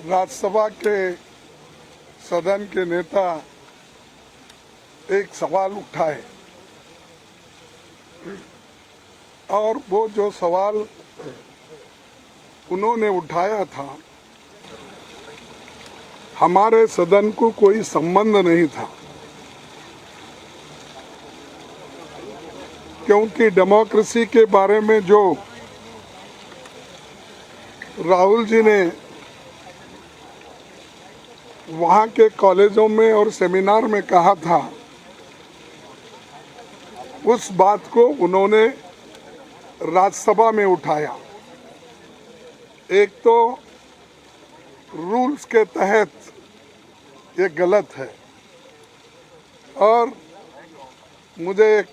राज्यसभा के सदन के नेता एक सवाल उठाए और वो जो सवाल उन्होंने उठाया था हमारे सदन को कोई संबंध नहीं था, क्योंकि डेमोक्रेसी के बारे में जो राहुल जी ने वहाँ के कॉलेजों में और सेमिनार में कहा था, उस बात को उन्होंने राज्यसभा में उठाया। एक तो रूल्स के तहत ये गलत है और मुझे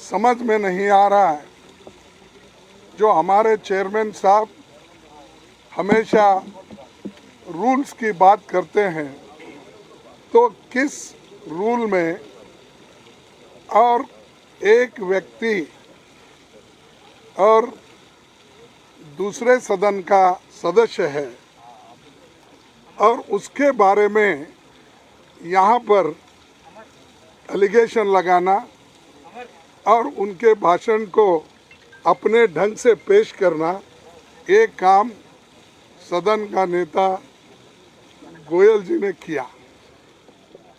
समझ में नहीं आ रहा है, जो हमारे चेयरमैन साहब हमेशा रूल्स की बात करते हैं, तो किस रूल में और एक व्यक्ति और दूसरे सदन का सदस्य है और उसके बारे में यहाँ पर एलिगेशन लगाना और उनके भाषण को अपने ढंग से पेश करना, ये काम सदन का नेता गोयल जी ने किया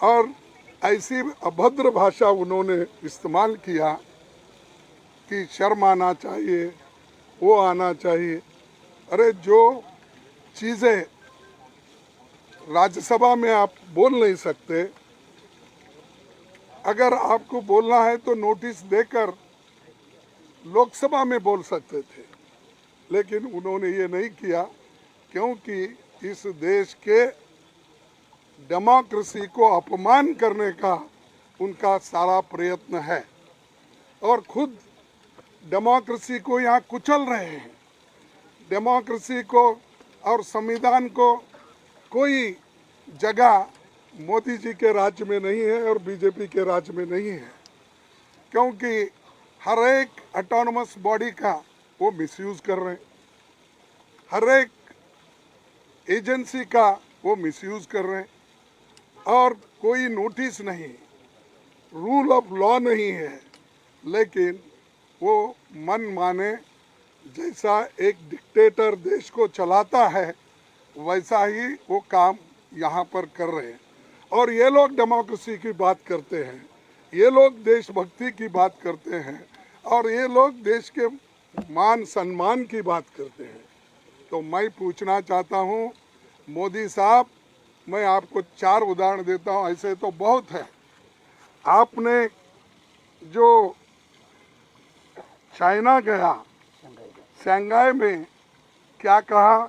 और ऐसी अभद्र भाषा उन्होंने इस्तेमाल किया कि शर्म आना चाहिए, वो आना चाहिए। अरे जो चीज़ें राज्यसभा में आप बोल नहीं सकते, अगर आपको बोलना है तो नोटिस देकर लोकसभा में बोल सकते थे, लेकिन उन्होंने ये नहीं किया, क्योंकि इस देश के डेमोक्रेसी को अपमान करने का उनका सारा प्रयत्न है और खुद डेमोक्रेसी को यहाँ कुचल रहे हैं। डेमोक्रेसी को और संविधान को कोई जगह मोदी जी के राज्य में नहीं है और बीजेपी के राज्य में नहीं है, क्योंकि हर एक ऑटोनमस बॉडी का वो मिसयूज़ कर रहे हैं, हर एक एजेंसी का वो मिसयूज़ कर रहे हैं और कोई नोटिस नहीं, रूल ऑफ लॉ नहीं है, लेकिन वो मन माने जैसा एक डिक्टेटर देश को चलाता है वैसा ही वो काम यहाँ पर कर रहे हैं। और ये लोग डेमोक्रेसी की बात करते हैं, ये लोग देशभक्ति की बात करते हैं और ये लोग देश के मान सम्मान की बात करते हैं। तो मैं पूछना चाहता हूँ मोदी साहब, मैं आपको 4 उदाहरण देता हूँ, ऐसे तो बहुत है। आपने जो चाइना गया, शंघाई में क्या कहा,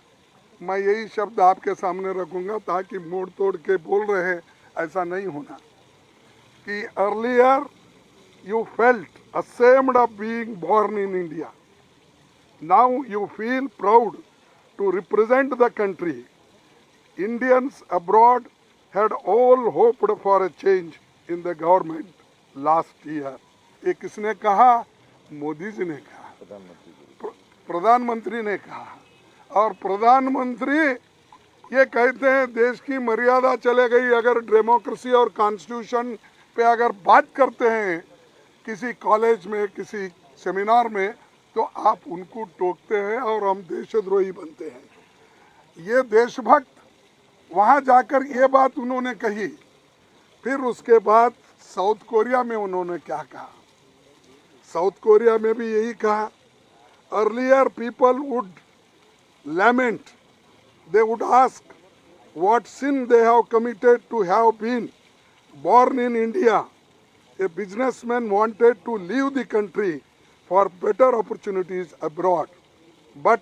मैं यही शब्द आपके सामने रखूंगा ताकि मोड़ तोड़ के बोल रहे हैं ऐसा नहीं होना, कि earlier you felt ashamed of being born in India. Now you feel proud to represent the country. Indians abroad had all hoped for a change in the government last year. ये किसने कहा? मोदी जी ने कहा, प्रधानमंत्री ने कहा। और प्रधानमंत्री ये कहते हैं देश की मर्यादा चले गई, अगर डेमोक्रेसी और कॉन्स्टिट्यूशन पे अगर बात करते हैं किसी कॉलेज में, किसी सेमिनार में, तो आप उनको टोकते हैं और हम देशद्रोही बनते हैं। ये देशभक्त वहाँ जाकर ये बात उन्होंने कही। फिर उसके बाद साउथ कोरिया में उन्होंने क्या कहा? साउथ कोरिया में भी यही कहा, earlier people would lament, they would ask what sin they have committed to have been born in India. A businessman wanted to leave the country for better opportunities abroad. But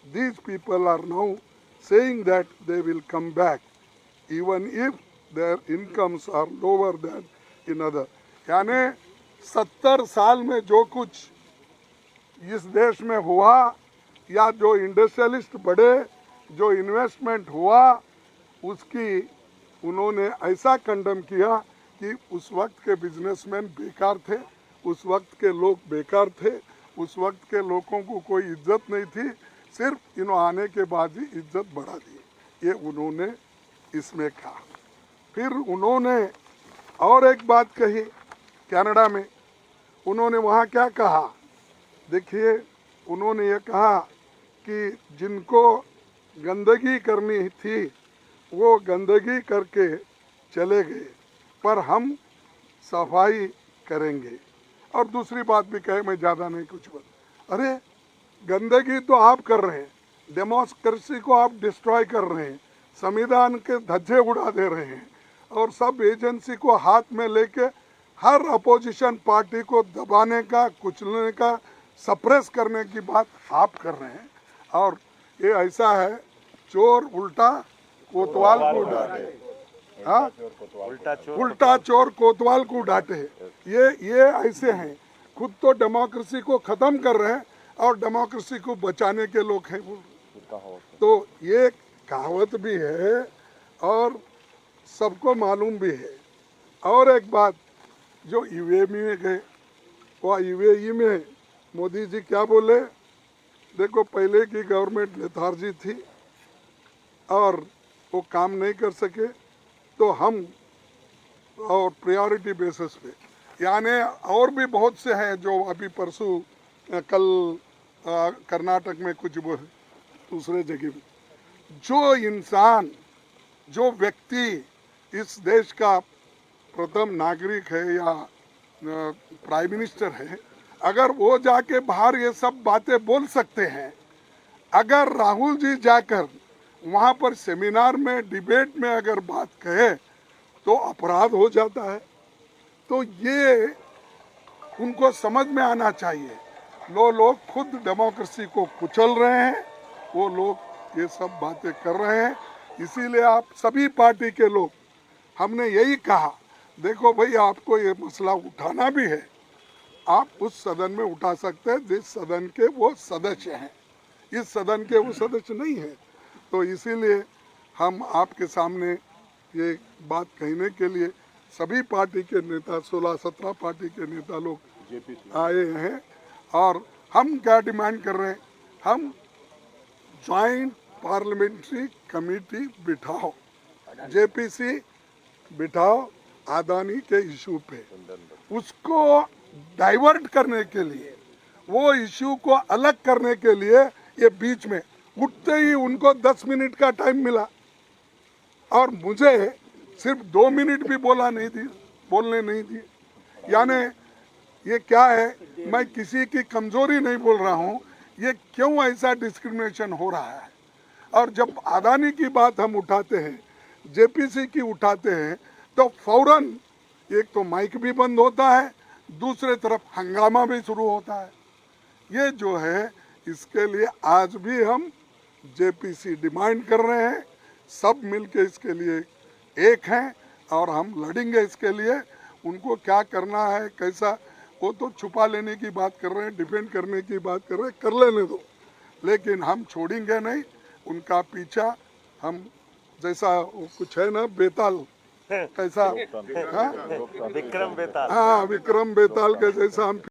these people are now saying that they will come back, even if their incomes are lower than in other. यानी 70 साल में जो कुछ इस देश में हुआ, या जो इंडस्ट्रियलिस्ट बढ़े, जो इन्वेस्टमेंट हुआ, उसकी उन्होंने ऐसा कंडम किया कि उस वक्त के बिजनेसमैन बेकार थे, उस वक्त के लोग बेकार थे, उस वक्त के लोगों को कोई इज्जत नहीं थी, सिर्फ इन्हों आने के बाद ही इज्जत बढ़ा दी, ये उन्होंने इसमें कहा। फिर उन्होंने और एक बात कही कनाडा में, उन्होंने वहाँ क्या कहा, देखिए उन्होंने ये कहा कि जिनको गंदगी करनी थी वो गंदगी करके चले गए, पर हम सफाई करेंगे। और दूसरी बात भी कहे, मैं ज़्यादा नहीं कुछ बोल, अरे गंदगी तो आप कर रहे हैं, डेमोक्रेसी को आप डिस्ट्रॉय कर रहे हैं, संविधान के धज्जे उड़ा दे रहे हैं और सब एजेंसी को हाथ में लेके हर अपोजिशन पार्टी को दबाने का, कुचलने का, सप्रेस करने की बात आप कर रहे हैं। और ये ऐसा है, चोर उल्टा कोतवाल को डांटे, हाँ उल्टा चोर कोतवाल को डांटे, ये ऐसे हैं, खुद तो डेमोक्रेसी को ख़त्म कर रहे हैं और डेमोक्रेसी को बचाने के लोग हैं। तो ये कहावत भी है और सबको मालूम भी है। और एक बात, जो यूएई में गए, वह यूएई में मोदी जी क्या बोले, देखो पहले की गवर्नमेंट लेथार्जी थी और वो काम नहीं कर सके, तो हम और प्रायोरिटी बेसिस पे, यानी और भी बहुत से हैं जो अभी परसों कल कर्नाटक में कुछ वो दूसरे जगह में, जो इंसान, जो व्यक्ति इस देश का प्रथम नागरिक है या प्राइम मिनिस्टर है, अगर वो जाके बाहर ये सब बातें बोल सकते हैं, अगर राहुल जी जाकर वहाँ पर सेमिनार में, डिबेट में अगर बात कहे तो अपराध हो जाता है। तो ये उनको समझ में आना चाहिए। लोग खुद डेमोक्रेसी को कुचल रहे हैं, वो लोग ये सब बातें कर रहे हैं। इसीलिए आप सभी पार्टी के लोग, हमने यही कहा, देखो भाई आपको ये मसला उठाना भी है, आप उस सदन में उठा सकते हैं जिस सदन के वो सदस्य हैं, इस सदन के वो सदस्य नहीं है। तो इसीलिए हम आपके सामने ये बात कहने के लिए सभी पार्टी के नेता, 16-17 पार्टी के नेता लोग आए हैं। और हम क्या डिमांड कर रहे हैं, हम ज्वाइंट पार्लियामेंट्री कमेटी बिठाओ, जेपीसी बिठाओ अदानी के इशू पे, उसको डाइवर्ट करने के लिए, वो इशू को अलग करने के लिए ये बीच में उठते ही उनको 10 मिनट का टाइम मिला और मुझे सिर्फ 2 मिनट भी बोलने नहीं दिए। यानी ये क्या है, मैं किसी की कमजोरी नहीं बोल रहा हूँ, ये क्यों ऐसा डिस्क्रिमिनेशन हो रहा है। और जब अदानी की बात हम उठाते हैं, जेपीसी की उठाते हैं, तो फौरन एक तो माइक भी बंद होता है, दूसरे तरफ हंगामा भी शुरू होता है। ये जो है, इसके लिए आज भी हम जेपीसी डिमांड कर रहे हैं, सब मिलके इसके लिए एक हैं और हम लड़ेंगे इसके लिए। उनको क्या करना है, कैसा, वो तो छुपा लेने की बात कर रहे हैं, डिफेंड करने की बात कर रहे हैं, कर लेने दो, लेकिन हम छोड़ेंगे नहीं उनका पीछा। हम जैसा कुछ है ना, बेताल कैसा, विक्रम बेताल, हाँ विक्रम बेताल के जैसा हम